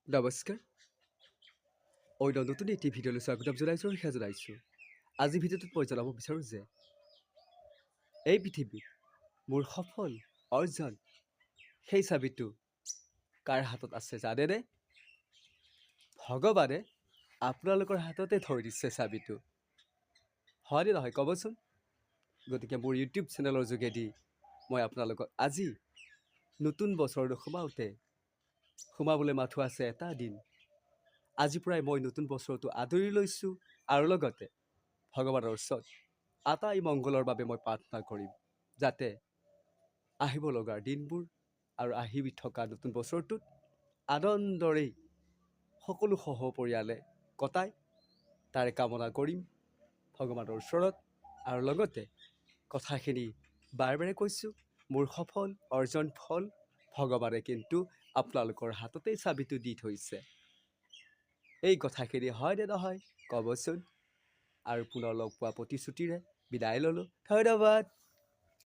নমস্কাৰ অন্য নতুন এটি ভিডিঅ'লৈ স্বাগতম জনাইছোঁ আৰু সেয়া জনাইছোঁ আজি ভিডিঅ'টোত মই জনাব বিচাৰোঁ যে এই পৃথিৱীত মোৰ সফল অৰ্জন সেই চাবিটো কাৰ হাতত আছে জানেনে ভগৱানে আপোনালোকৰ হাততে থৈ দিছে চাবিটো হয়নে নহয় ক'বচোন গতিকে মোৰ ইউটিউব চেনেলৰ যোগেদি মই আপোনালোকক আজি নতুন বছৰটো সোমাবলৈ মাথো আছে এটা দিন আজিৰ পৰাই মই নতুন বছৰটো আদৰি লৈছোঁ আৰু লগতে ভগৱানৰ ওচৰত আটাই মংগলৰ বাবে মই প্ৰাৰ্থনা কৰিম যাতে আহিব লগাৰ দিনবোৰ আৰু আহি থকা নতুন বছৰটোত আনন্দৰেই সকলো সহপৰিয়ালে কটাই তাৰে কামনা কৰিম ভগৱানৰ ওচৰত আৰু লগতে কথাখিনি বাৰে বাৰে কৈছোঁ মোৰ সফল অৰ্জন ফল ভগৱানে কিন্তু আপোনালোকৰ হাততেই চাবিটো দি থৈছে এই কথাখিনি হয়নে নহয় ক'বচোন আৰু পুনৰ লগ পোৱা প্ৰতিশ্ৰুতিৰে বিদায় ল'লোঁ ধন্যবাদ